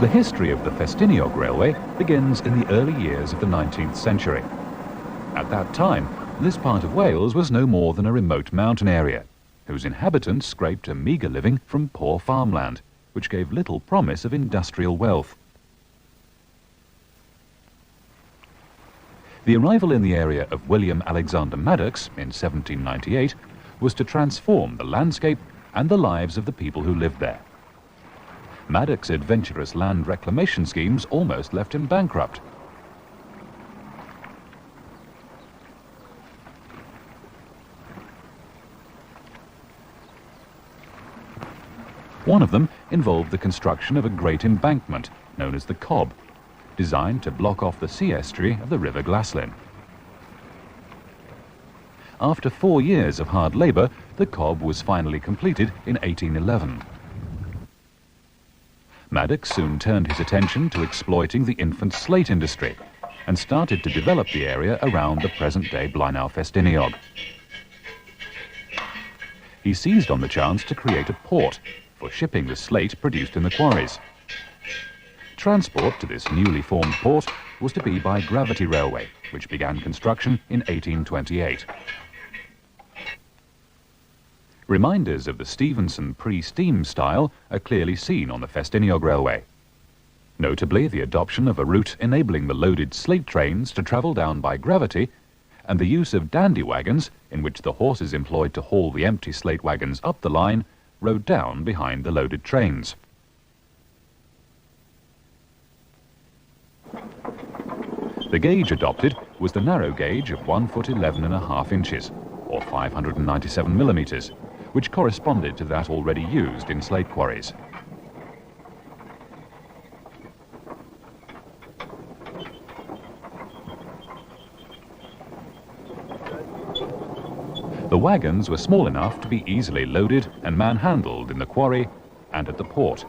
The history of the Ffestiniog Railway begins in the early years of the 19th century. At that time, this part of Wales was no more than a remote mountain area, whose inhabitants scraped a meagre living from poor farmland, which gave little promise of industrial wealth. The arrival in the area of William Alexander Maddox in 1798 was to transform the landscape and the lives of the people who lived there. Maddox's adventurous land reclamation schemes almost left him bankrupt. One of them involved the construction of a great embankment known as the Cobb, designed to block off the sea estuary of the River Glaslyn. After 4 years of hard labour, the Cobb was finally completed in 1811. Maddox soon turned his attention to exploiting the infant slate industry and started to develop the area around the present-day Blaenau Ffestiniog. He seized on the chance to create a port for shipping the slate produced in the quarries. Transport to this newly formed port was to be by gravity railway, which began construction in 1828. Reminders of the Stephenson pre-steam style are clearly seen on the Ffestiniog Railway. Notably, the adoption of a route enabling the loaded slate trains to travel down by gravity, and the use of dandy wagons, in which the horses employed to haul the empty slate wagons up the line rode down behind the loaded trains. The gauge adopted was the narrow gauge of 1 foot 11.5 inches, or 597 millimetres, which corresponded to that already used in slate quarries. The wagons were small enough to be easily loaded and manhandled in the quarry and at the port.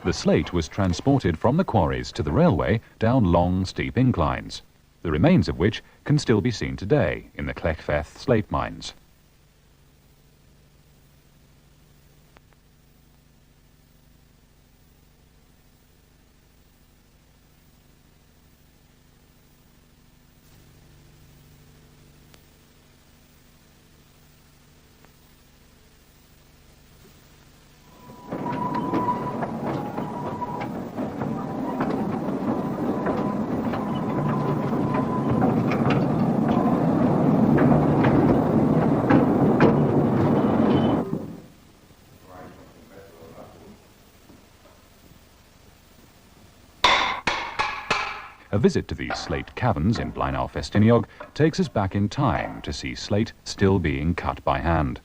The slate was transported from the quarries to the railway down long, steep inclines, the remains of which can still be seen today in the Clechfeth slate mines. A visit to these slate caverns in Blaenau Ffestiniog takes us back in time to see slate still being cut by hand.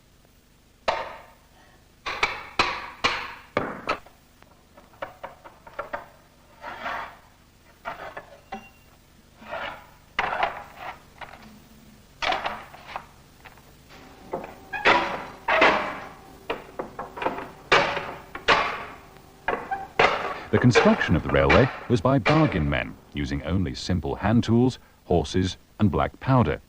The construction of the railway was by bargain men, using only simple hand tools, horses and black powder,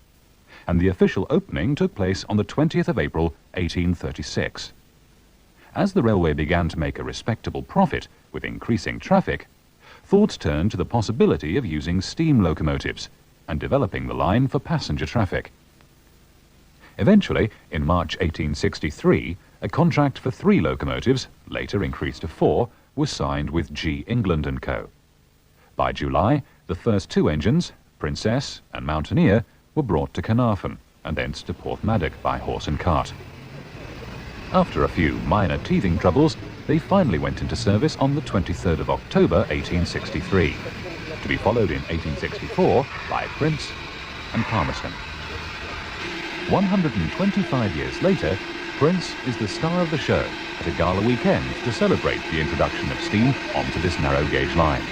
and the official opening took place on the 20th of April 1836. As the railway began to make a respectable profit with increasing traffic, thoughts turned to the possibility of using steam locomotives and developing the line for passenger traffic. Eventually, in March 1863, a contract for 3 locomotives, later increased to 4, was signed with G. England & Co. By July, the first 2 engines, Princess and Mountaineer, were brought to Carnarvon and thence to Porthmadog by horse and cart. After a few minor teething troubles, they finally went into service on the 23rd of October 1863, to be followed in 1864 by Prince and Palmerston. 125 years later, Prince is the star of the show at a gala weekend to celebrate the introduction of steam onto this narrow gauge line.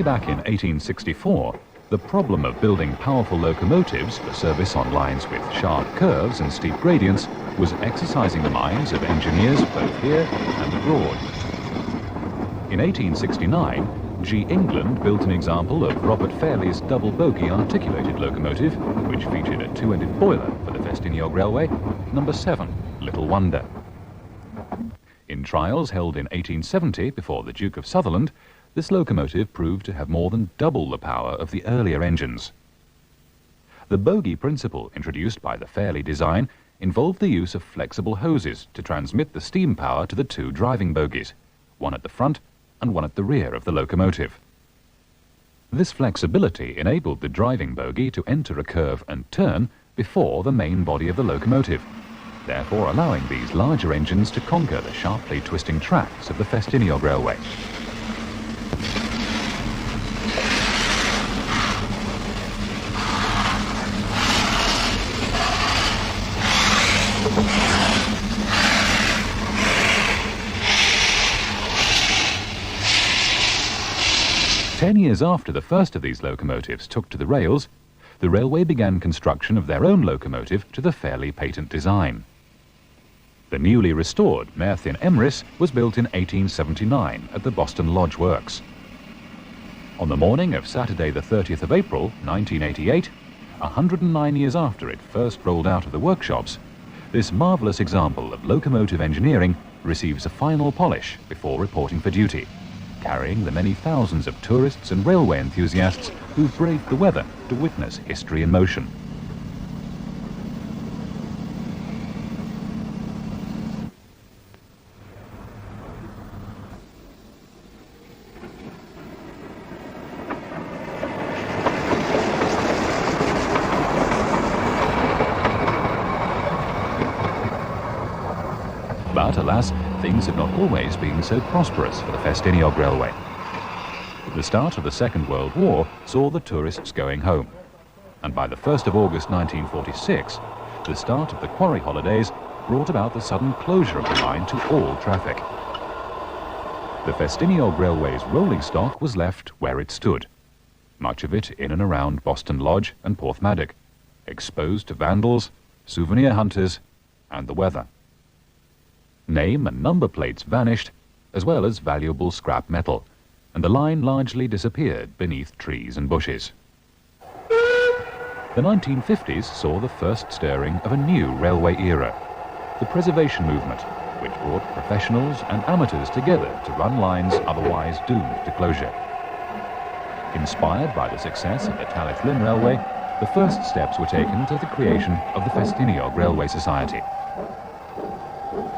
Way back in 1864, the problem of building powerful locomotives for service on lines with sharp curves and steep gradients was exercising the minds of engineers both here and abroad. In 1869, G. England built an example of Robert Fairley's double-bogie articulated locomotive, which featured a two-ended boiler for the Ffestiniog Railway, number 7, Little Wonder. In trials held in 1870 before the Duke of Sutherland, this locomotive proved to have more than double the power of the earlier engines. The bogie principle introduced by the Fairley design involved the use of flexible hoses to transmit the steam power to the two driving bogies, one at the front and one at the rear of the locomotive. This flexibility enabled the driving bogie to enter a curve and turn before the main body of the locomotive, therefore allowing these larger engines to conquer the sharply twisting tracks of the Ffestiniog Railway. Ten years after the first of these locomotives took to the rails, the railway began construction of their own locomotive to the Fairley patent design. The newly restored Merthin Emrys was built in 1879 at the Boston Lodge Works. On the morning of Saturday the 30th of April, 1988, 109 years after it first rolled out of the workshops, this marvellous example of locomotive engineering receives a final polish before reporting for duty, carrying the many thousands of tourists and railway enthusiasts who've braved the weather to witness history in motion. But alas, things have not always been so prosperous for the Ffestiniog Railway. The start of the Second World War saw the tourists going home, and by the 1st of August 1946, the start of the quarry holidays brought about the sudden closure of the line to all traffic. The Ffestiniog Railway's rolling stock was left where it stood, much of it in and around Boston Lodge and Porthmadog, exposed to vandals, souvenir hunters, and the weather. Name and number plates vanished, as well as valuable scrap metal, and the line largely disappeared beneath trees and bushes. The 1950s saw the first stirring of a new railway era, the preservation movement, which brought professionals and amateurs together to run lines otherwise doomed to closure. Inspired by the success of the Talyll Llyn Railway, the first steps were taken to the creation of the Ffestiniog Railway Society.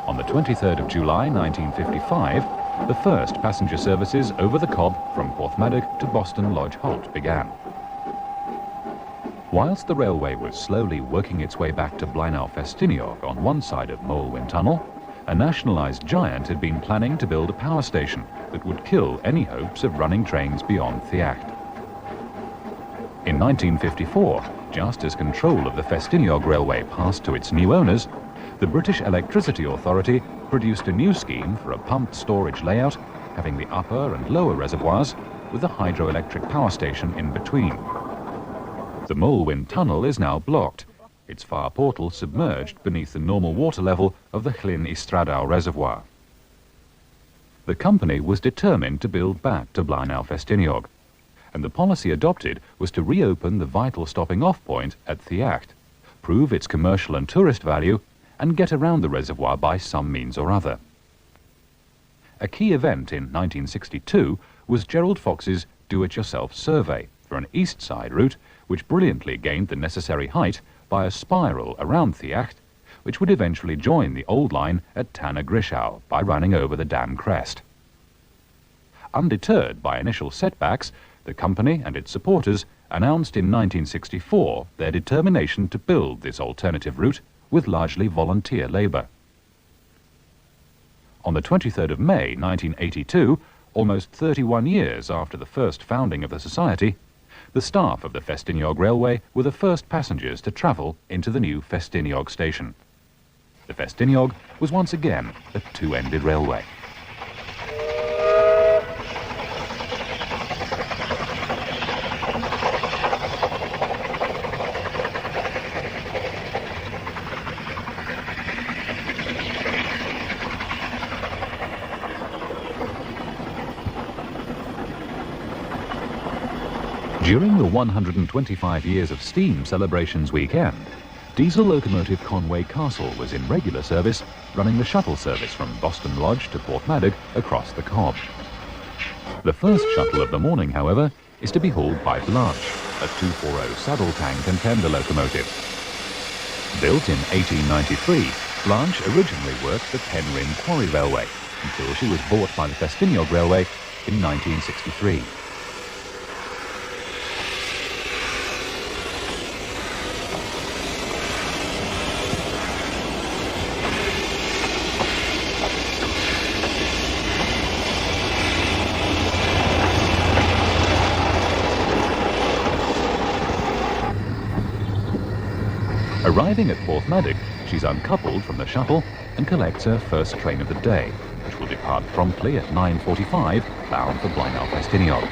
On the 23rd of July 1955, the first passenger services over the Cobb from Porthmadog to Boston Lodge Halt began. Whilst the railway was slowly working its way back to Blaenau Ffestiniog on one side of Moelwyn Tunnel, a nationalised giant had been planning to build a power station that would kill any hopes of running trains beyond Theacht. In 1954, just as control of the Ffestiniog Railway passed to its new owners, the British Electricity Authority produced a new scheme for a pumped storage layout having the upper and lower reservoirs with a hydroelectric power station in between. The Moelwyn Tunnel is now blocked, its far portal submerged beneath the normal water level of the Llyn Istradau reservoir. The company was determined to build back to Blaenau Ffestiniog, and the policy adopted was to reopen the vital stopping-off point at Theacht, prove its commercial and tourist value, and get around the reservoir by some means or other. A key event in 1962 was Gerald Fox's do-it-yourself survey for an east side route which brilliantly gained the necessary height by a spiral around Theacht, which would eventually join the old line at Tanna Grishow by running over the dam crest. Undeterred by initial setbacks, the company and its supporters announced in 1964 their determination to build this alternative route with largely volunteer labour. On the 23rd of May 1982, almost 31 years after the first founding of the Society, the staff of the Ffestiniog Railway were the first passengers to travel into the new Ffestiniog station. The Ffestiniog was once again a two-ended railway. During the 125 Years of Steam celebrations weekend, diesel locomotive Conway Castle was in regular service, running the shuttle service from Boston Lodge to Porthmadog across the Cobb. The first shuttle of the morning, however, is to be hauled by Blanche, a 240 saddle tank and tender locomotive. Built in 1893, Blanche originally worked the Penryn Quarry Railway until she was bought by the Ffestiniog Railway in 1963. Arriving at Porthmadog, she's uncoupled from the shuttle and collects her first train of the day, which will depart promptly at 9:45, bound for Ffestiniog.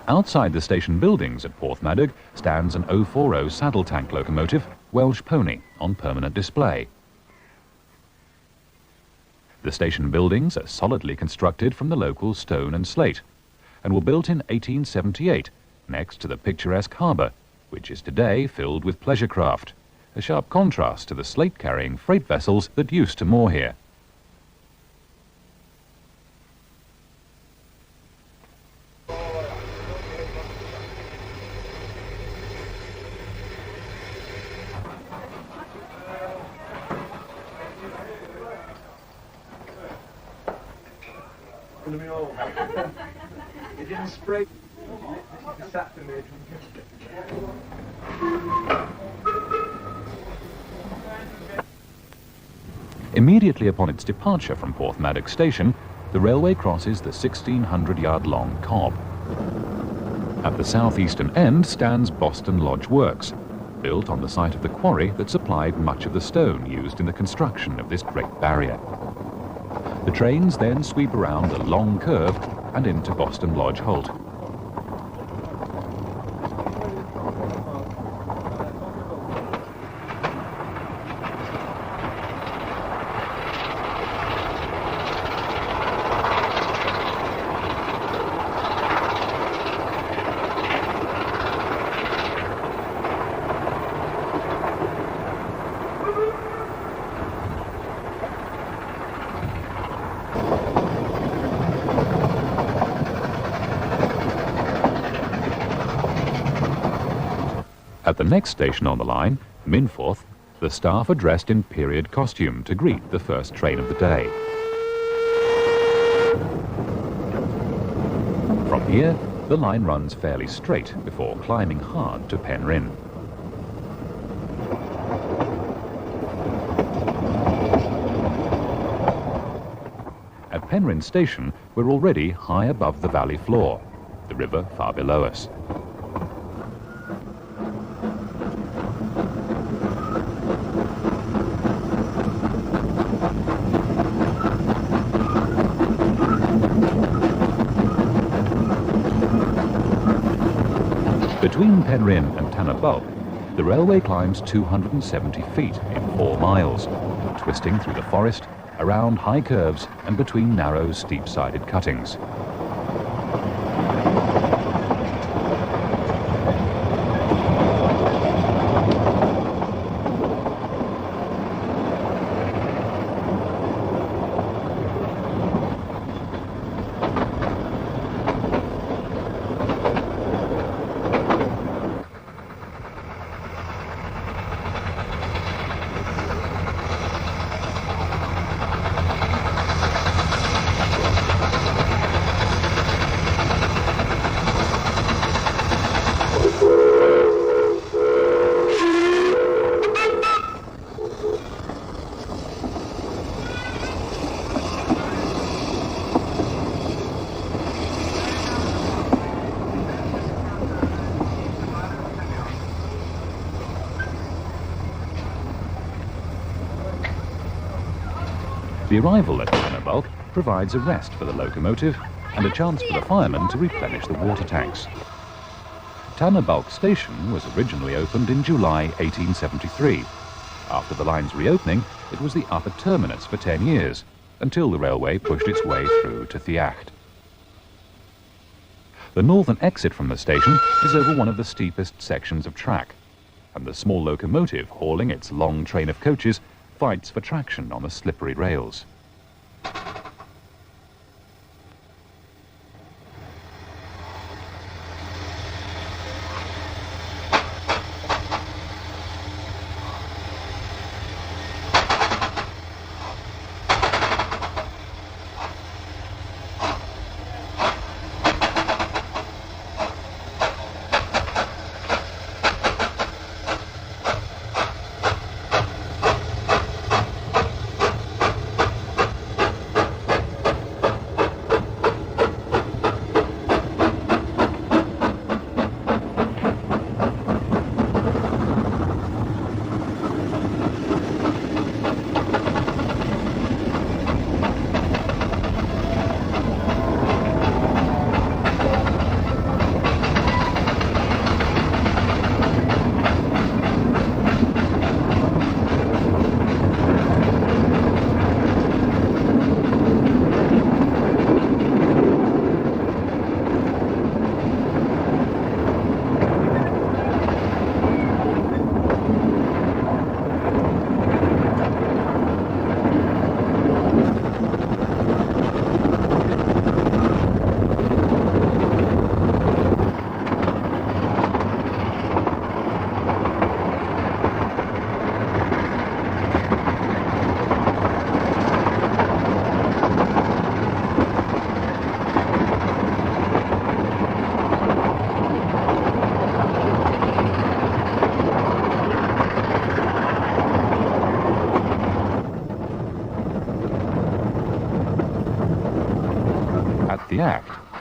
Outside the station buildings at Porthmadog stands an 040 saddle tank locomotive, Welsh Pony, on permanent display. The station buildings are solidly constructed from the local stone and slate, and were built in 1878 next to the picturesque harbour, which is today filled with pleasure craft, a sharp contrast to the slate-carrying freight vessels that used to moor here. It didn't spray. Immediately upon its departure from Porthmadog station, the railway crosses the 1,600-yard-long Cobb. At the southeastern end stands Boston Lodge Works, built on the site of the quarry that supplied much of the stone used in the construction of this great barrier. The trains then sweep around a long curve and into Boston Lodge Halt. At the next station on the line, Minforth, the staff are dressed in period costume to greet the first train of the day. From here, the line runs fairly straight before climbing hard to Penryn. At Penryn station, we're already high above the valley floor, the river far below us. Between Penryn and Tanabulk, the railway climbs 270 feet in 4 miles, twisting through the forest, around high curves and between narrow, steep-sided cuttings. The arrival at Ffestiniog provides a rest for the locomotive and a chance for the firemen to replenish the water tanks. Ffestiniog Station was originally opened in July 1873. After the line's reopening, it was the upper terminus for 10 years, until the railway pushed its way through to Ffestiniog. The northern exit from the station is over one of the steepest sections of track, and the small locomotive hauling its long train of coaches fights for traction on the slippery rails.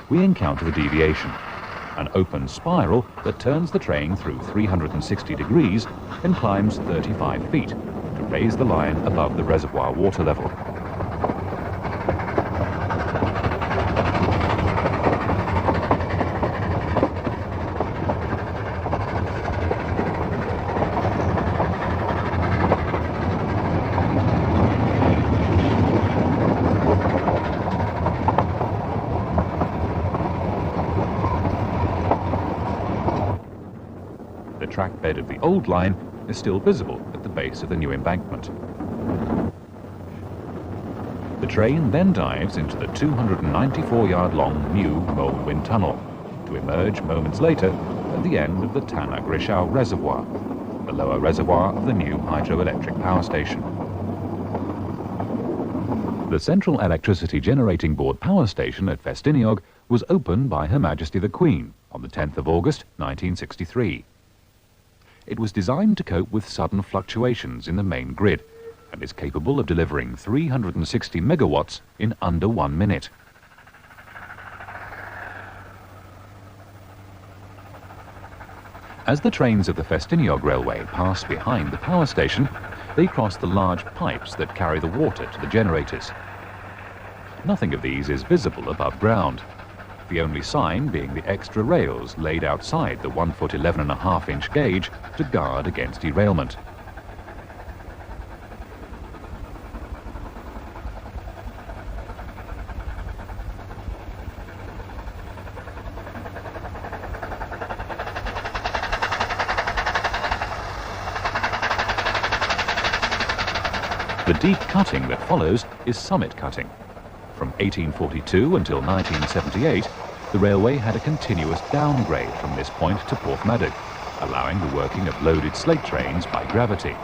We encounter a deviation, an open spiral that turns the train through 360 degrees and climbs 35 feet to raise the line above the reservoir water level. The track bed of the old line is still visible at the base of the new embankment. The train then dives into the 294-yard-long new Molewind Tunnel to emerge moments later at the end of the Ffestiniog Reservoir, the lower reservoir of the new hydroelectric power station. The Central Electricity Generating Board power station at Ffestiniog was opened by Her Majesty the Queen on the 10th of August 1963. It was designed to cope with sudden fluctuations in the main grid and is capable of delivering 360 megawatts in under 1 minute. As the trains of the Ffestiniog Railway pass behind the power station, they cross the large pipes that carry the water to the generators. Nothing of these is visible above ground, the only sign being the extra rails laid outside the 1-foot 11.5-inch gauge to guard against derailment. The deep cutting that follows is summit cutting. From 1842 until 1978, the railway had a continuous downgrade from this point to Porthmadog, allowing the working of loaded slate trains by gravity.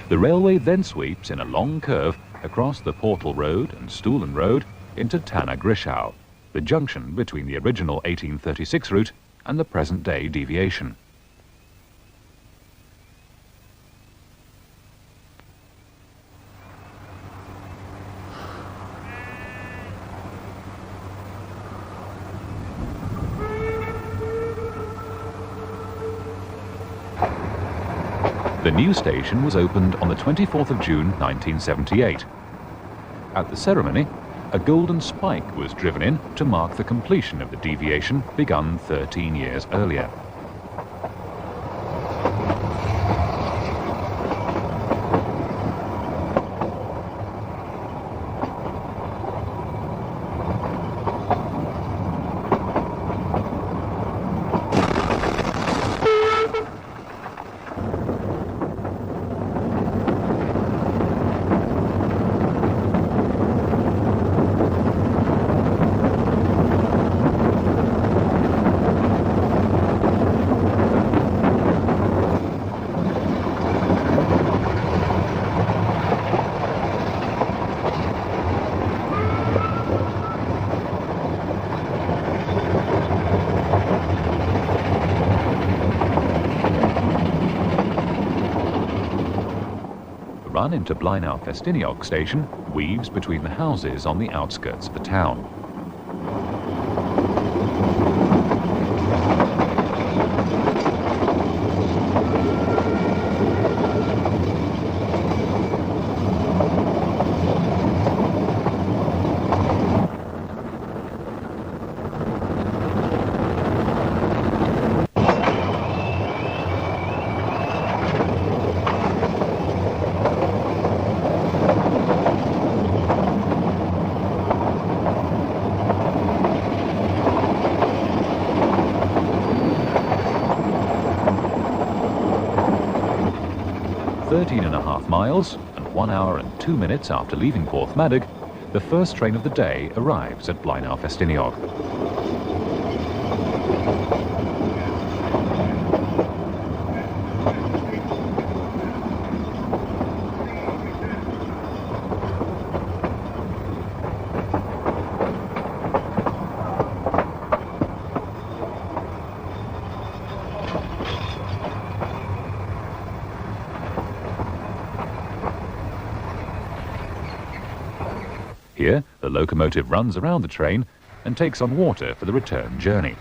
The railway then sweeps in a long curve across the Portal Road and Stoolen Road into Ffestiniog. the junction between the original 1836 route and the present-day deviation. The new station was opened on the 24th of June 1978. At the ceremony, a golden spike was driven in to mark the completion of the deviation begun 13 years earlier. The run into Ffestiniog station weaves between the houses on the outskirts of the town. Miles, and 1 hour and 2 minutes after leaving Porthmadog, the first train of the day arrives at Ffestiniog. Here, the locomotive runs around the train and takes on water for the return journey.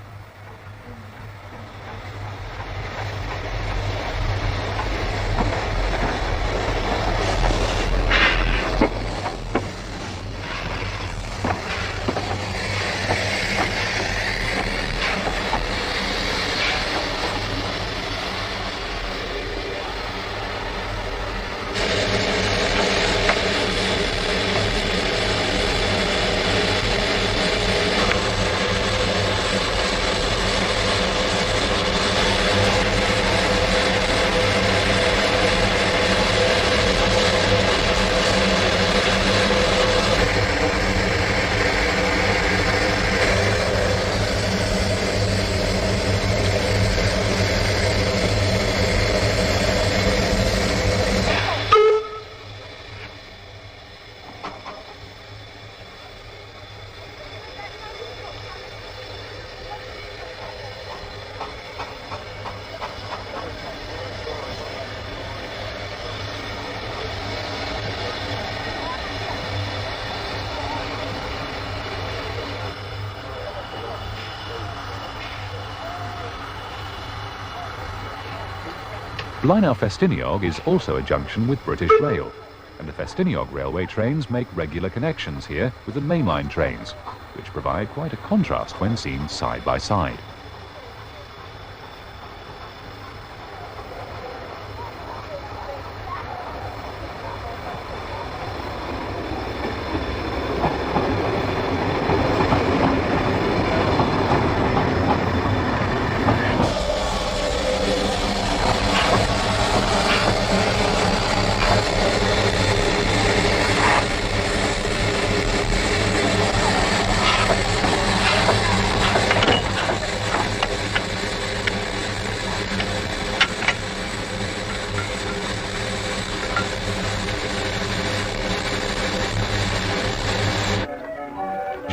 Ffestiniog is also a junction with British Rail, and the Ffestiniog railway trains make regular connections here with the mainline trains, which provide quite a contrast when seen side by side.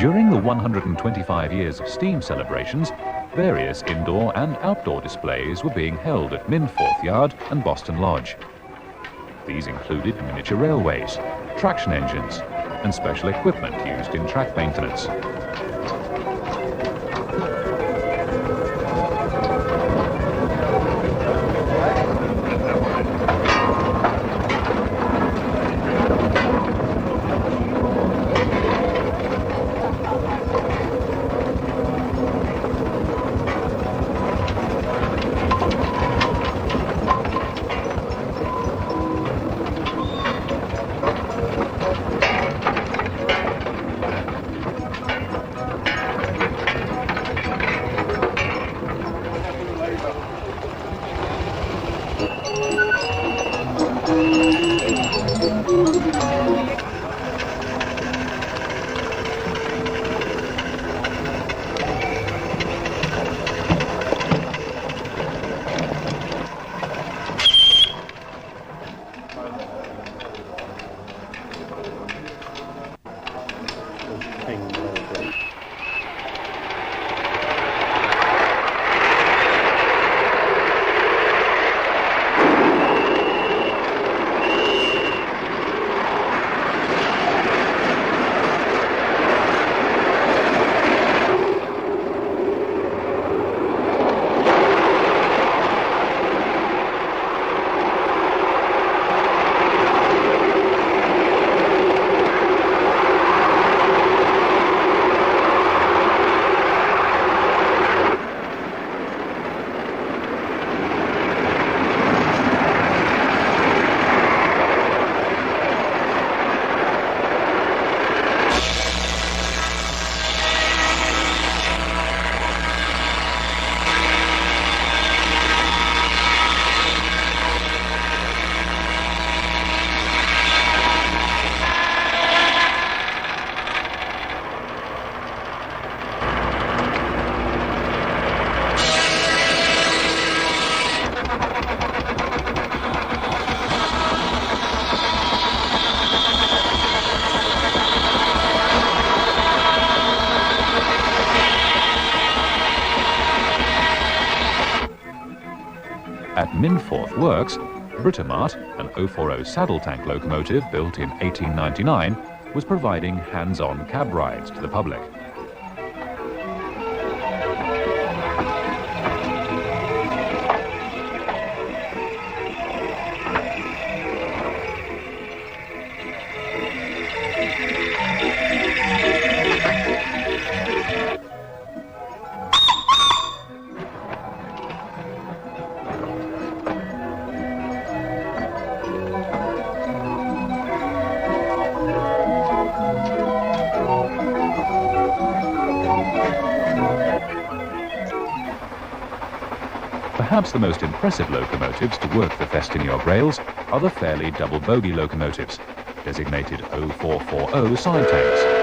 During the 125 years of steam celebrations, various indoor and outdoor displays were being held at Minforth Yard and Boston Lodge. These included miniature railways, traction engines, and special equipment used in track maintenance. At Minforth Works, Britomart, an 040 saddle tank locomotive built in 1899, was providing hands-on cab rides to the public. Perhaps the most impressive locomotives to work the Ffestiniog rails are the Fairlie double-bogie locomotives, designated 0440 side tanks.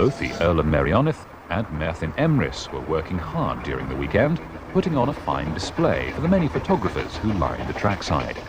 Both the Earl of Merioneth and Merthin Emrys were working hard during the weekend, putting on a fine display for the many photographers who lined the trackside.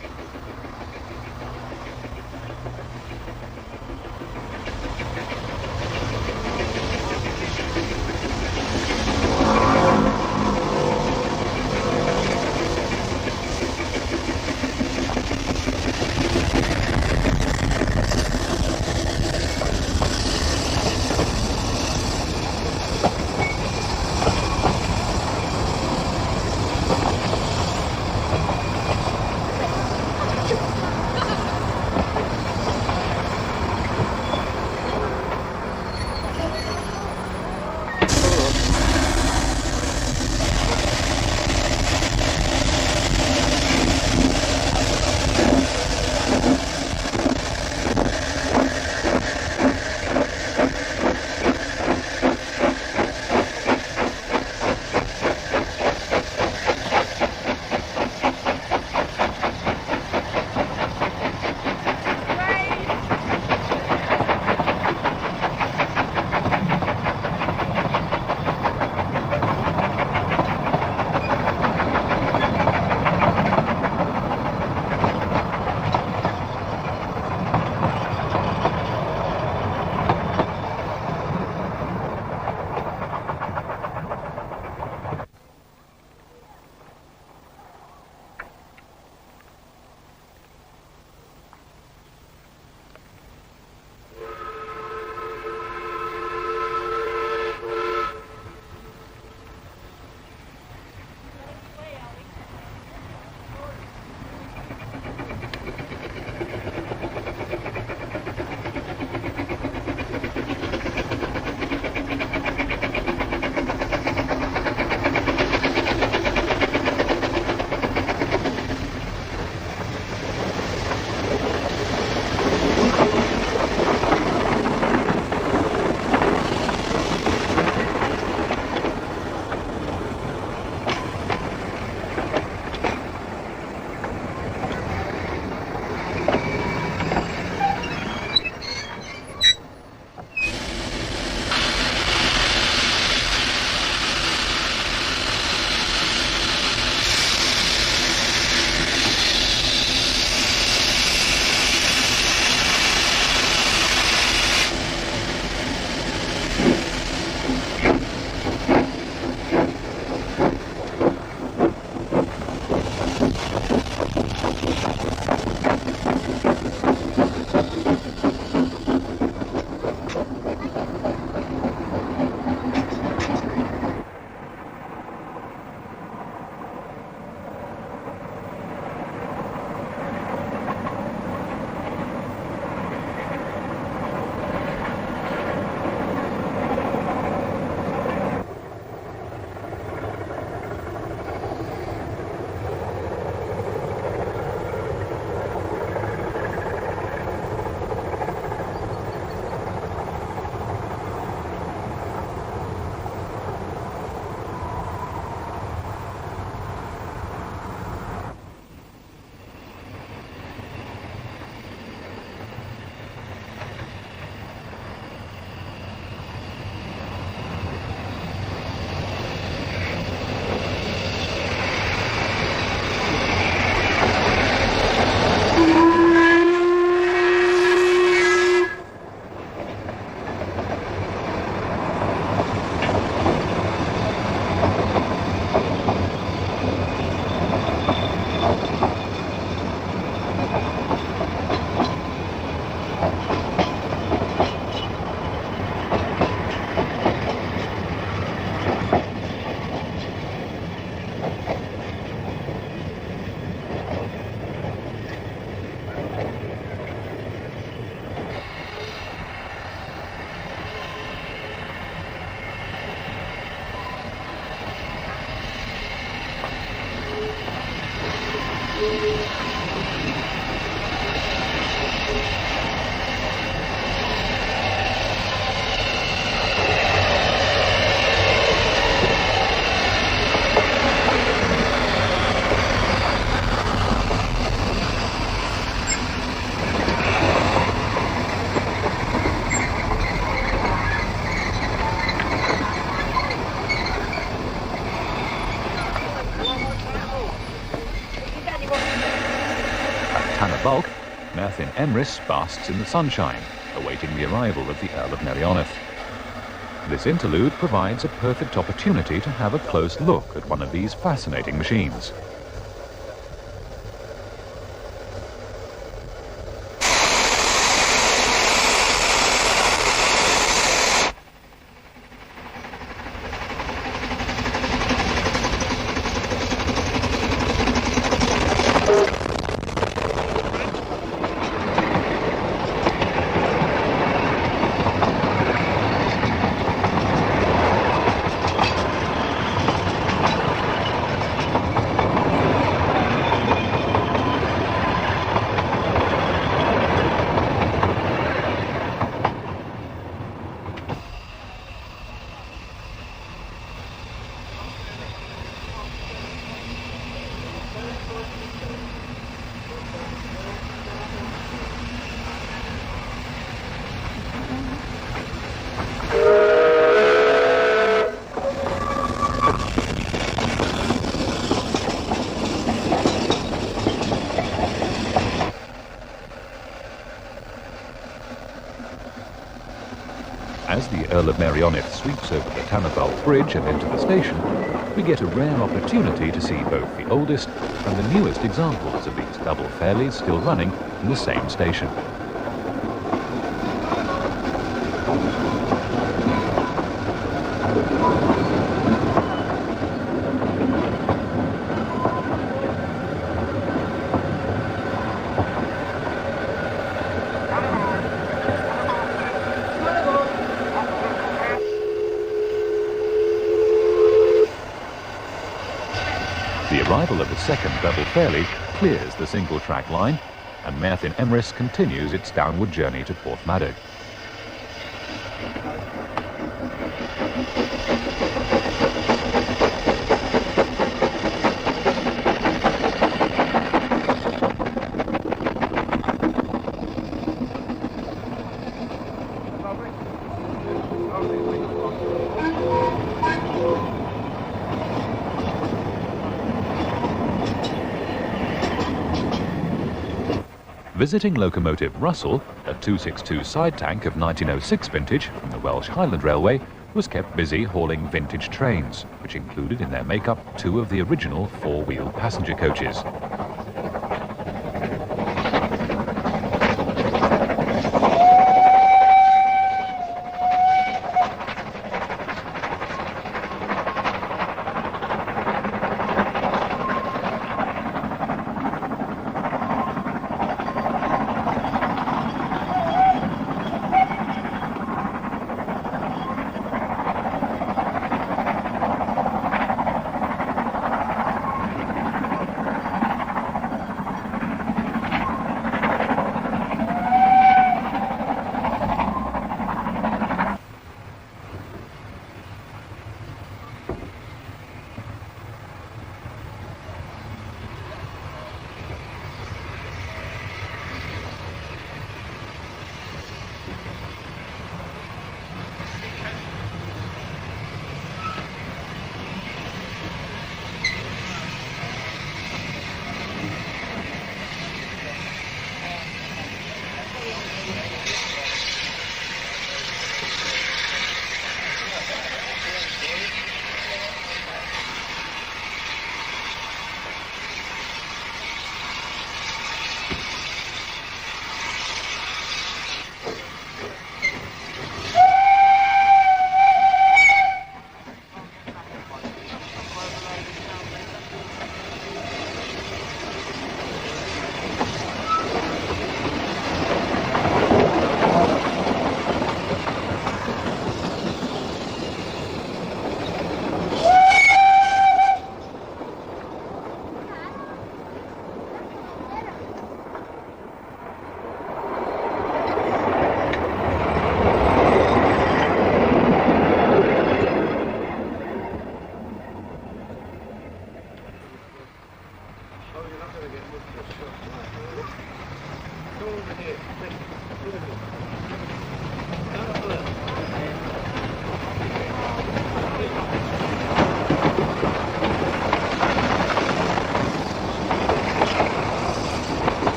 Tanner Bulk, Merthin Emrys basks in the sunshine, awaiting the arrival of the Earl of Merioneth. This interlude provides a perfect opportunity to have a close look at one of these fascinating machines. As the Earl of Merioneth sweeps over the Tanner Bulk Bridge and into the station, we get a rare opportunity to see both the oldest and the newest examples of these double fairlies still running in the same station. The arrival of the second double fairlie clears the single-track line, and Merthin Emrys continues its downward journey to Porthmadog. Visiting locomotive Russell, a 262 side tank of 1906 vintage from the Welsh Highland Railway, was kept busy hauling vintage trains, which included in their makeup two of the original four-wheel passenger coaches.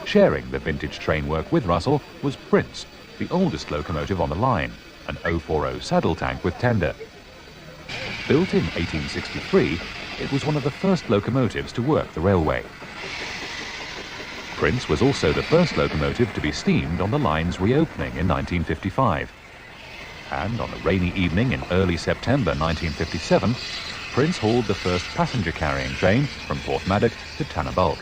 Sharing the vintage train work with Russell was Prince, the oldest locomotive on the line, an 040 saddle tank with tender. Built in 1863, it was one of the first locomotives to work the railway. Prince was also the first locomotive to be steamed on the line's reopening in 1955. And on a rainy evening in early September 1957, Prince hauled the first passenger-carrying train from Porthmadog to Tanner Bulk.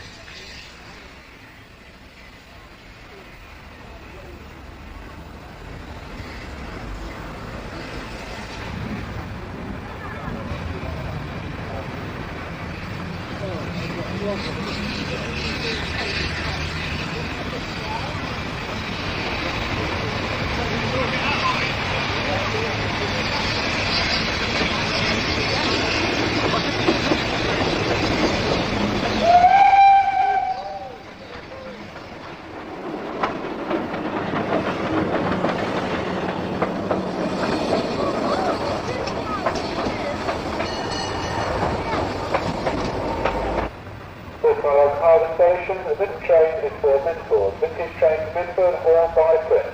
Station, this train is for Minford. Vintage train to Minford, hauled by Prince.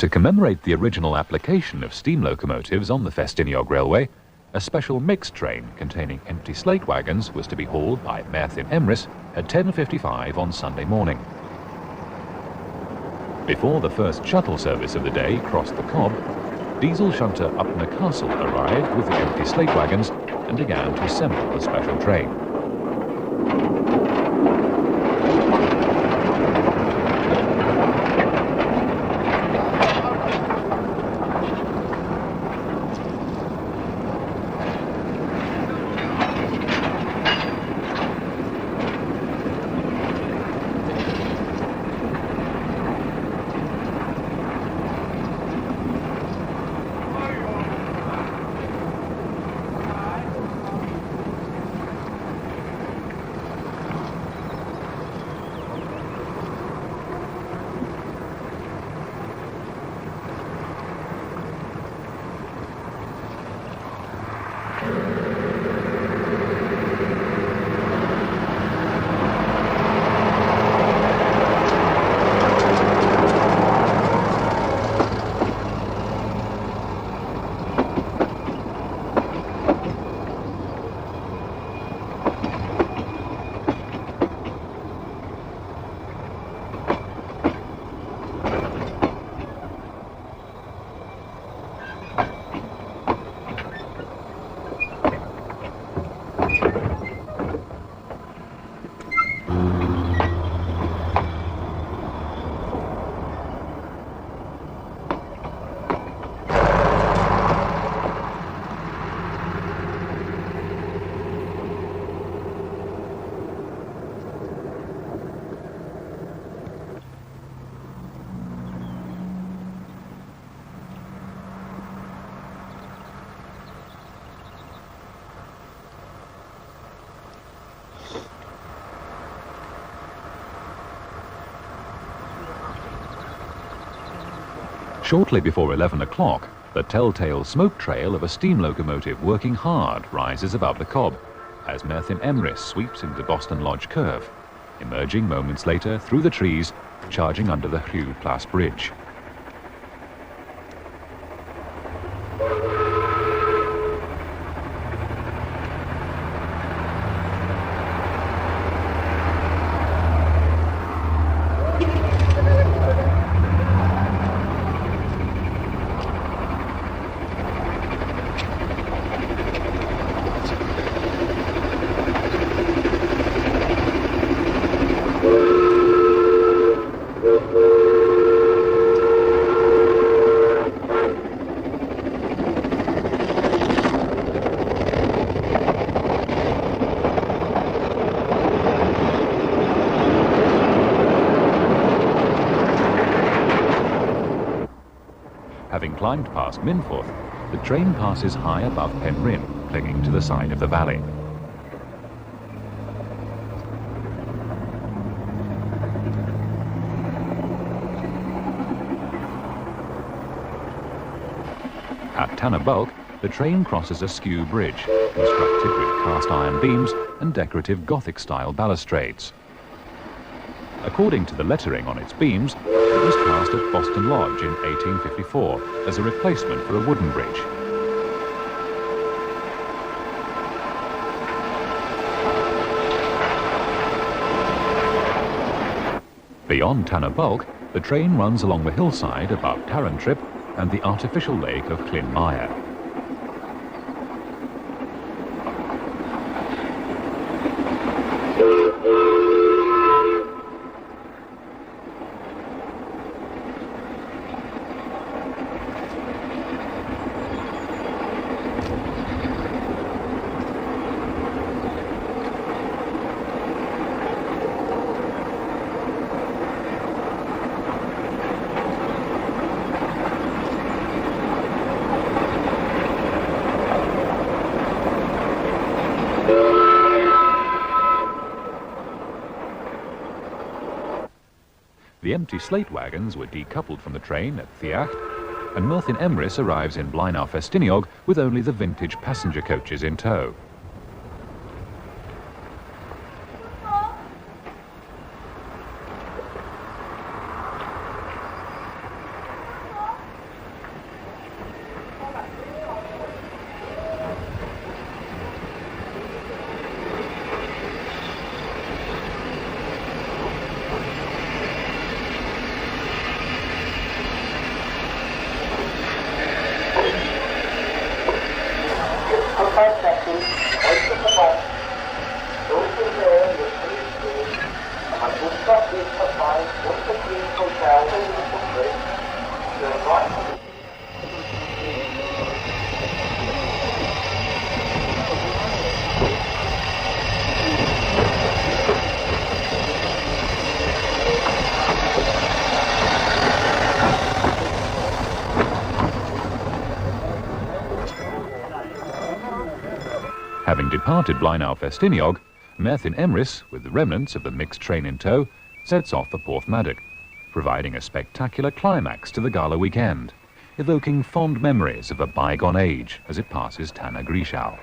To commemorate the original application of steam locomotives on the Ffestiniog Railway, a special mixed train containing empty slate wagons was to be hauled by Merthin Emrys at 10:55 on Sunday morning. Before the first shuttle service of the day crossed the Cobb, diesel shunter Upner Castle arrived with the empty slate wagons and began to assemble the special train. Shortly before 11 o'clock, the telltale smoke trail of a steam locomotive working hard rises above the Cobb as Merthin Emrys sweeps into Boston Lodge Curve, emerging moments later through the trees, charging under the Hugh Place Bridge. Having climbed past Minforth, the train passes high above Penryn, clinging to the side of the valley. At Tanabulk, the train crosses a skew bridge, constructed with cast iron beams and decorative Gothic-style balustrades. According to the lettering on its beams, it was cast at Boston Lodge in 1854 as a replacement for a wooden bridge. Beyond Tanabulk, the train runs along the hillside above Tarantrip and the artificial lake of Clynmire. The empty slate wagons were decoupled from the train at Theacht, and Merthin Emrys arrives in Blaenau Ffestiniog with only the vintage passenger coaches in tow. Having departed Ffestiniog, Meth in Emrys, with the remnants of the mixed train in tow, sets off for Porthmadog, providing a spectacular climax to the gala weekend, evoking fond memories of a bygone age as it passes Tanna Grishau.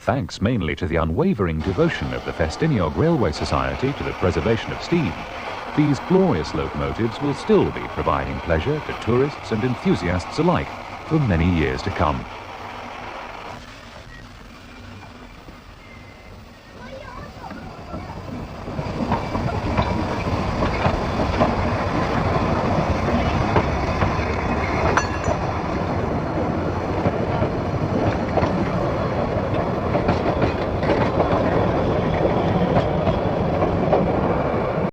Thanks mainly to the unwavering devotion of the Ffestiniog Railway Society to the preservation of steam, these glorious locomotives will still be providing pleasure to tourists and enthusiasts alike for many years to come.